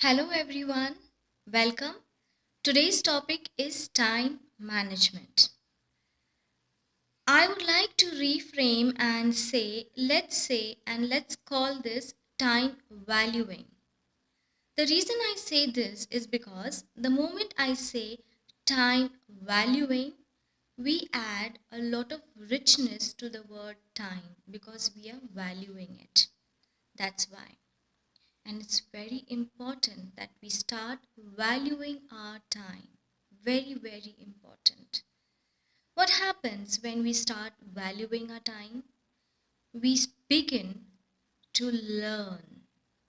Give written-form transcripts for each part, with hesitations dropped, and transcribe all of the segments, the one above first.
Hello everyone, welcome. Today's topic is time management. I would like to reframe and let's call this time valuing. The reason I say this is because the moment I say time valuing, we add a lot of richness to the word time because we are valuing it. That's why. And it's very important that we start valuing our time. Very, very important. What happens when we start valuing our time? We begin to learn.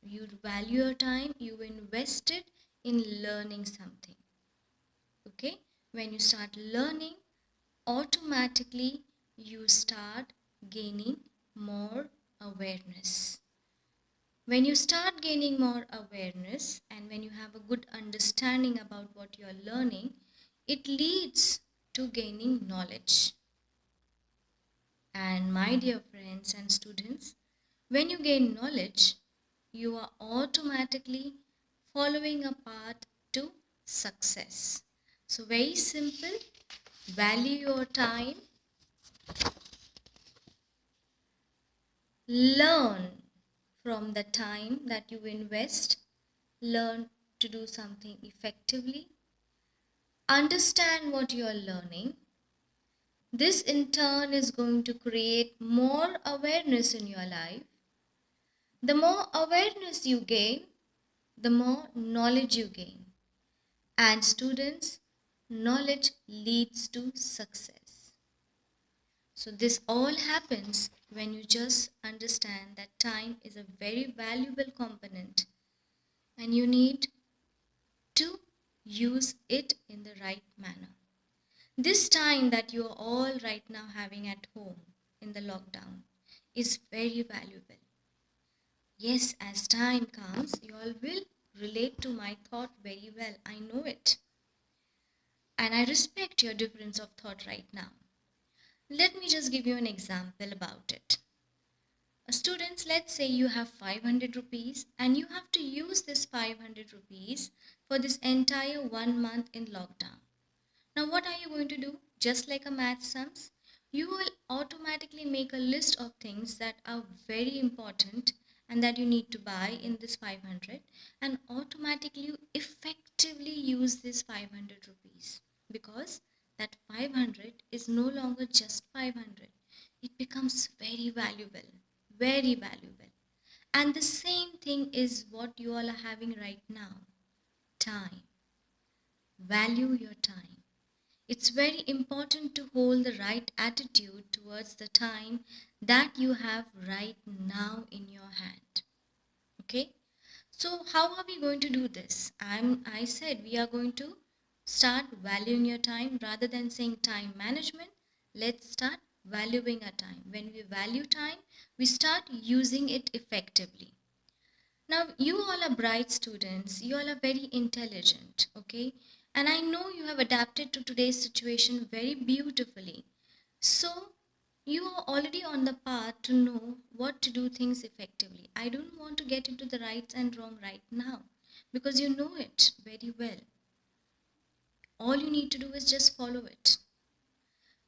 You value your time, you invest it in learning something. Okay? When you start learning, automatically you start gaining more awareness. When you start gaining more awareness and when you have a good understanding about what you are learning, it leads to gaining knowledge. And my dear friends and students, when you gain knowledge, you are automatically following a path to success. So, very simple, value your time, learn from the time that you invest, learn to do something effectively, understand what you are learning. This in turn is going to create more awareness in your life. The more awareness you gain, the more knowledge you gain. And students, knowledge leads to success. So, this all happens when you just understand that time is a very valuable component and you need to use it in the right manner. This time that you are all right now having at home in the lockdown is very valuable. Yes, as time comes, you all will relate to my thought very well. I know it. And I respect your difference of thought right now. Let me just give you an example about it. Students, let's say you have 500 rupees and you have to use this 500 rupees for this entire 1 month in lockdown. Now, what are you going to do? Just like a math sums, you will automatically make a list of things that are very important and that you need to buy in this 500, and automatically you effectively use this 500 rupees because that 500 is no longer just 500. It becomes very valuable, very valuable. And the same thing is what you all are having right now, time. Value your time. It's very important to hold the right attitude towards the time that you have right now in your hand. Okay? So how are we going to do this? I said we are going to start valuing your time rather than saying time management. Let's start valuing our time. When we value time, we start using it effectively. Now, you all are bright students, you all are very intelligent, okay? And I know you have adapted to today's situation very beautifully. So, you are already on the path to know what to do things effectively. I don't want to get into the right and wrong right now because you know it very well. All you need to do is just follow it.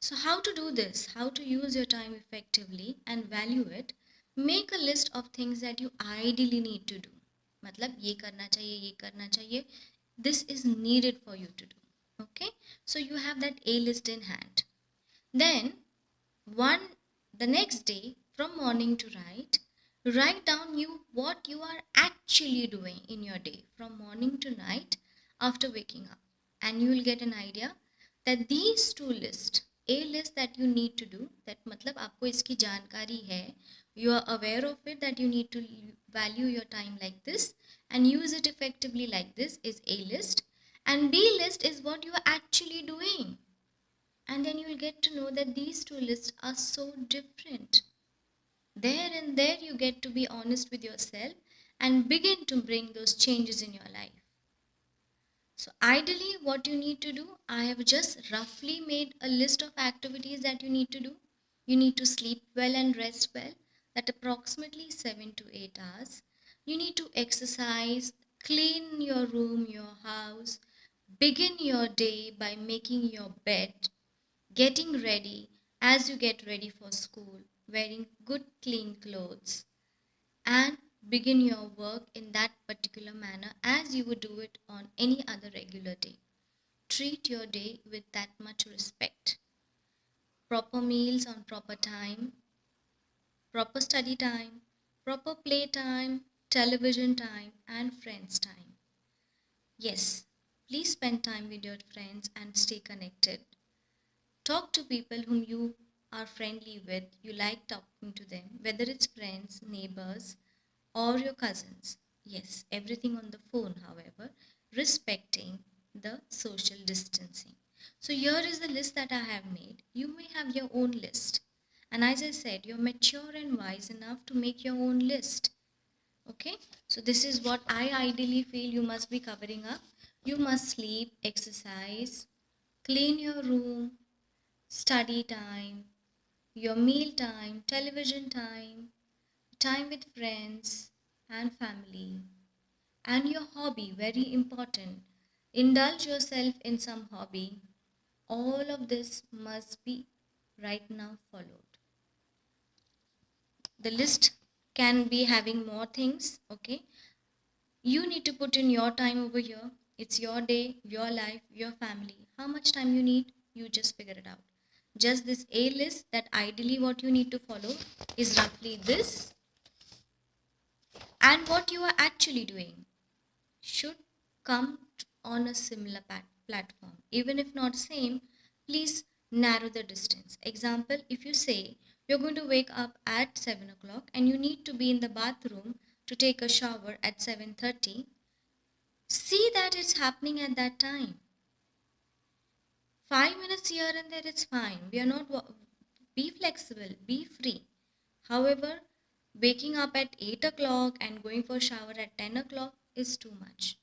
So, how to do this? How to use your time effectively and value it? Make a list of things that you ideally need to do. मतलब ये करना चाहिए, ये करना चाहिए. This is needed for you to do. Okay? So you have that A list in hand. Then the next day from morning to write down what you are actually doing in your day from morning to night after waking up, and you will get an idea that these two lists, A list that you need to do, that मतलब आपको इसकी जानकारी है, you are aware of it, that you need to value your time like this and use it effectively like this, is A list, and B list is what you are actually doing. And then you will get to know that these two lists are so different. There and there you get to be honest with yourself and begin to bring those changes in your life. So ideally what you need to do, I have just roughly made a list of activities that you need to do. You need to sleep well and rest well, that approximately 7 to 8 hours. You need to exercise Clean your room, your house. Begin your day by making your bed, getting ready as you get ready for school, wearing good clean clothes, and begin your work in that particular manner as you would do it on any other regular day. Treat your day with that much respect. Proper meals on proper time, proper study time, proper play time, television time, and friends time. Yes, please spend time with your friends and stay connected. Talk to people whom you are friendly with, you like talking to them, whether it's friends, neighbors, or your cousins. Yes, everything on the phone, however, respecting the social distancing. So, here is the list that I have made. You may have your own list. And as I said, you're mature and wise enough to make your own list. Okay, so this is what I ideally feel you must be covering up. You must sleep, exercise, clean your room, study time, your meal time, television time, time with friends and family, and your hobby, very important. Indulge yourself in some hobby. All of this must be right now followed. The list can be having more things, okay? You need to put in your time over here. It's your day, your life, your family. How much time you need, you just figure it out. Just this A list that ideally what you need to follow is roughly this, and what you are actually doing should come on a similar platform. Even if not same, please narrow the distance. Example, if you say you're going to wake up at 7 o'clock and you need to be in the bathroom to take a shower at 7:30, see that it's happening at that time. 5 minutes here and there, it's fine. We are not, be flexible, be free. However, waking up at 8 o'clock and going for shower at 10 o'clock is too much.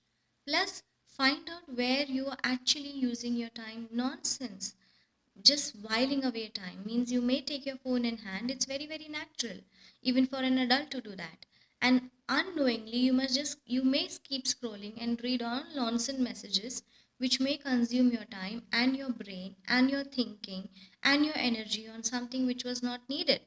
Plus, find out where you are actually using your time. Nonsense. Just whiling away time means you may take your phone in hand. It's very, very natural, even for an adult to do that. And unknowingly, you may keep scrolling and read all nonsense messages which may consume your time and your brain and your thinking and your energy on something which was not needed.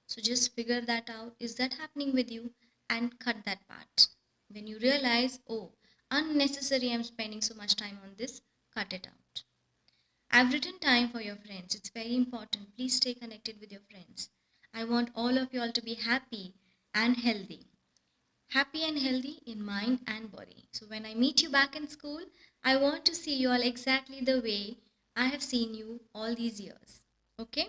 So just figure that out. Is that happening with you? And cut that part. When you realize, oh, unnecessary, I'm spending so much time on this, cut it out. I've written time for your friends. It's very important. Please stay connected with your friends. I want all of you all to be happy and healthy. Happy and healthy in mind and body. So when I meet you back in school, I want to see you all exactly the way I have seen you all these years. Okay?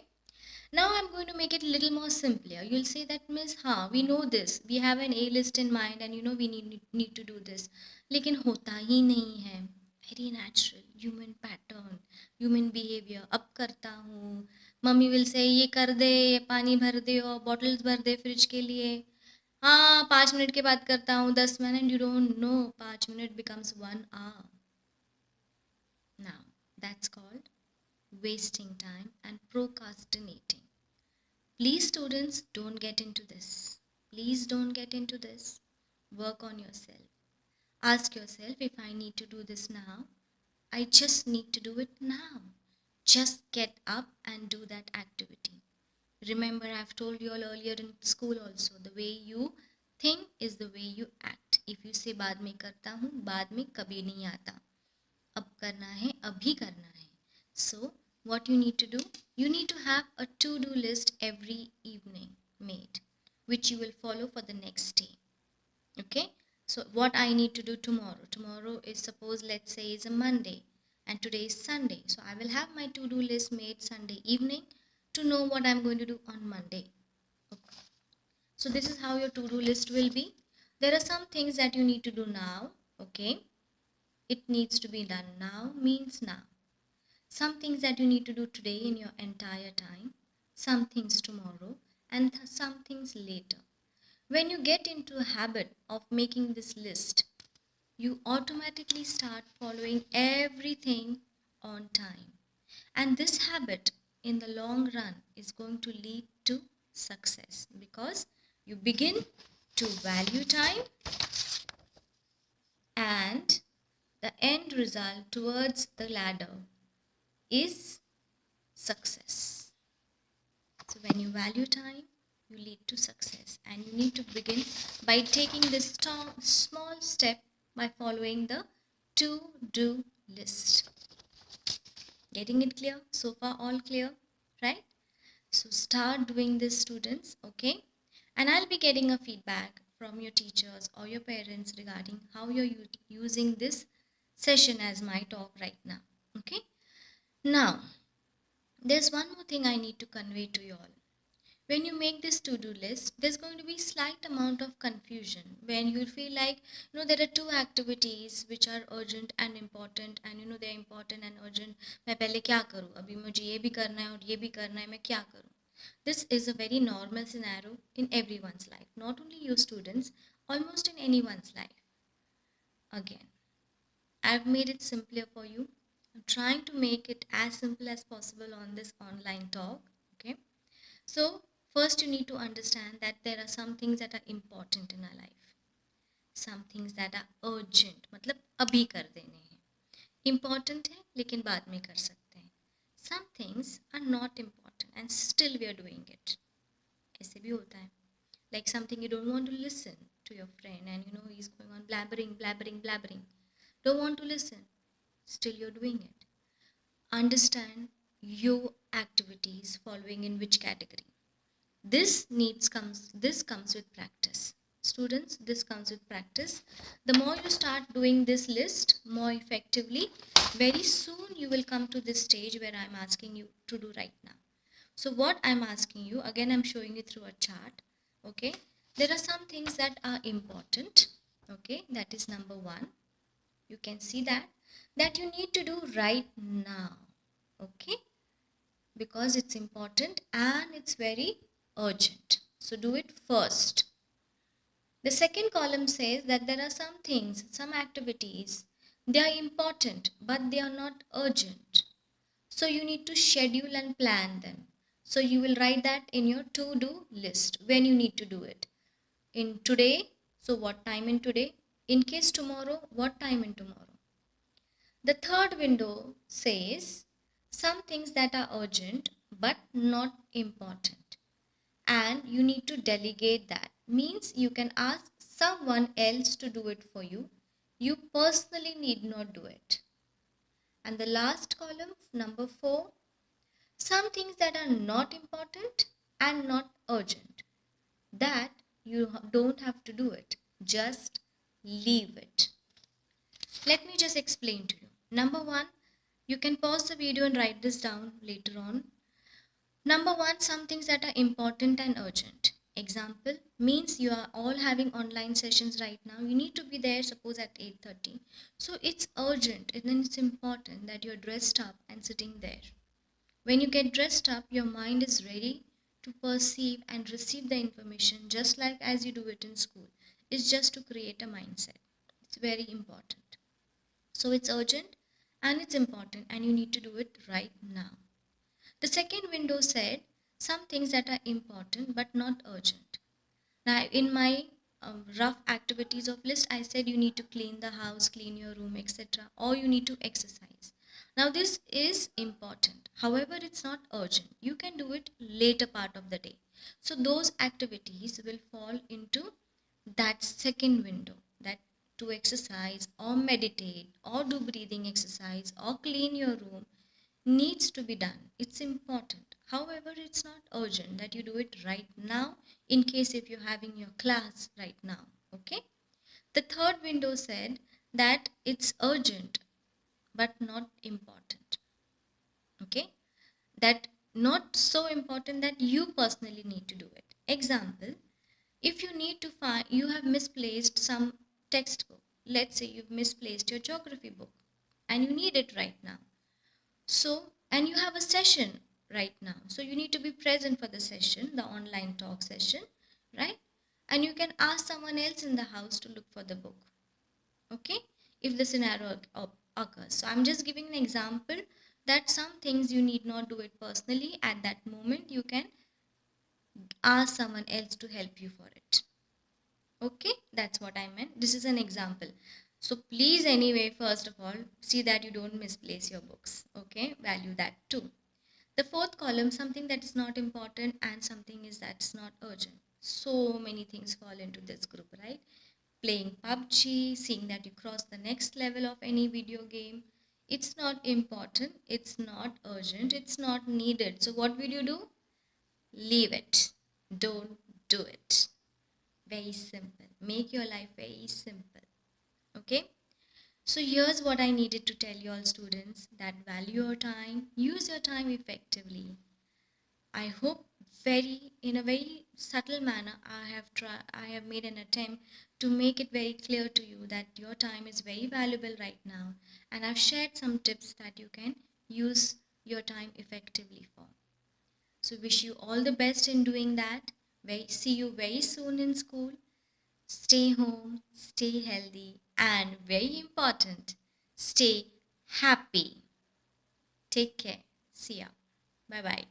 Now I'm going to make it a little more simpler. You'll say that, Miss, we know this. We have an A list in mind and we need to do this. लेकिन होता ही नहीं है. Very natural, human pattern, human behavior. अब करता हूँ. Mummy will say ये कर दे, ये पानी भर दे और bottles भर दे फ्रिज के लिए. हाँ 5 मिनट के बाद करता हूँ 10 minute. And you don't know 5 minutes becomes 1 hour. Now that's called wasting time and procrastinating. Please, students, don't get into this. Please don't get into this. Work on yourself. Ask yourself, if I need to do this now, I just need to do it now. Just get up and do that activity. Remember, I've told you all earlier in school also, the way you think is the way you act. If you say बाद में करता हूँ, बाद में कभी नहीं आता. अब करना है, अभी करना है. So, what you need to do? You need to have a to-do list every evening made, which you will follow for the next day. Okay? So, what I need to do tomorrow? Tomorrow is, suppose, let's say, is a Monday, and today is Sunday. So, I will have my to-do list made Sunday evening to know what I'm going to do on Monday. Okay. So, this is how your to-do list will be. There are some things that you need to do now. Okay? It needs to be done now means now. Some things that you need to do today in your entire time, some things tomorrow, and some things later. When you get into a habit of making this list, you automatically start following everything on time. And this habit in the long run is going to lead to success because you begin to value time and the end result towards the ladder is success. So when you value time, you lead to success, and you need to begin by taking this small step by following the to-do list. Getting it clear? So far all clear, right? So start doing this, students, okay? And I'll be getting a feedback from your teachers or your parents regarding how you're using this session as my talk right now, okay? Now, there's one more thing I need to convey to you all. When you make this to-do list, there's going to be slight amount of confusion when you feel like, there are two activities which are urgent and important, and they're important and urgent. मैं पहले क्या करूँ? अभी मुझे ये भी करना है और ये भी करना है, मैं क्या करूँ? This is a very normal scenario in everyone's life, not only you students, almost in anyone's life. Again, I've made it simpler for you. I'm trying to make it as simple as possible on this online talk, okay? So, first you need to understand that there are some things that are important in our life. Some things that are urgent, मतलब अभी कर देने हैं. Important है लेकिन बाद में कर सकते हैं. Some things are not important and still we are doing it. ऐसे भी होता है. Like something you don't want to listen to your friend, and he's going on blabbering. Don't want to listen. Still you're doing it. Understand your activities following in which category. This comes with practice. Students, this comes with practice. The more you start doing this list more effectively, very soon you will come to this stage where I'm asking you to do right now. So what I'm asking you, again I'm showing you through a chart, okay? There are some things that are important, okay? That is number one. You can see that you need to do right now, okay? Because it's important and it's very urgent. So do it first. The second column says that there are some things, some activities, they are important but they are not urgent. So you need to schedule and plan them. So you will write that in your to-do list when you need to do it. In today, so what time in today? In case tomorrow, what time in tomorrow? The third window says some things that are urgent but not important, and you need to delegate that. Means you can ask someone else to do it for you. You personally need not do it. And the last column, number 4, some things that are not important and not urgent, that you don't have to do it, just leave it. Let me just explain to you. Number 1, you can pause the video and write this down later on. Number 1, some things that are important and urgent. Example means you are all having online sessions right now. You need to be there, suppose at 8:30. So it's urgent and then it's important that you're dressed up and sitting there. When you get dressed up, your mind is ready to perceive and receive the information just like as you do it in school. It's just to create a mindset. It's very important. So it's urgent and it's important and you need to do it right now. The second window said some things that are important but not urgent. Now in my rough activities of list, I said you need to clean the house, clean your room, etc. Or you need to exercise. Now this is important. However, it's not urgent. You can do it later part of the day. So those activities will fall into that second window, that to exercise or meditate or do breathing exercise or clean your room needs to be done. It's important. However, it's not urgent that you do it right now in case if you're having your class right now. Okay. The third window said that it's urgent but not important. Okay. That not so important that you personally need to do it. Example, if you need to find, you have misplaced some textbook. Let's say you've misplaced your geography book and you need it right now. So, and you have a session right now. So you need to be present for the session, the online talk session, right? And you can ask someone else in the house to look for the book. Okay? If the scenario occurs. So I'm just giving an example that some things you need not do it personally at that moment. You can ask someone else to help you for it. Okay? That's what I meant. This is an example. So please, anyway, first of all, see that you don't misplace your books. Okay, value that too. The fourth column, something that is not important and something is that's not urgent. So many things fall into this group, right? Playing PUBG, seeing that you cross the next level of any video game. It's not important, it's not urgent, it's not needed. So what will you do? Leave it. Don't do it. Very simple. Make your life very simple. Okay? So here's what I needed to tell you all students, that value your time, use your time effectively. I hope in a very subtle manner I have made an attempt to make it very clear to you that your time is very valuable right now, and I've shared some tips that you can use your time effectively for. So wish you all the best in doing that. See you very soon in school. Stay home, stay healthy, and very important, stay happy. Take care. See ya. Bye bye.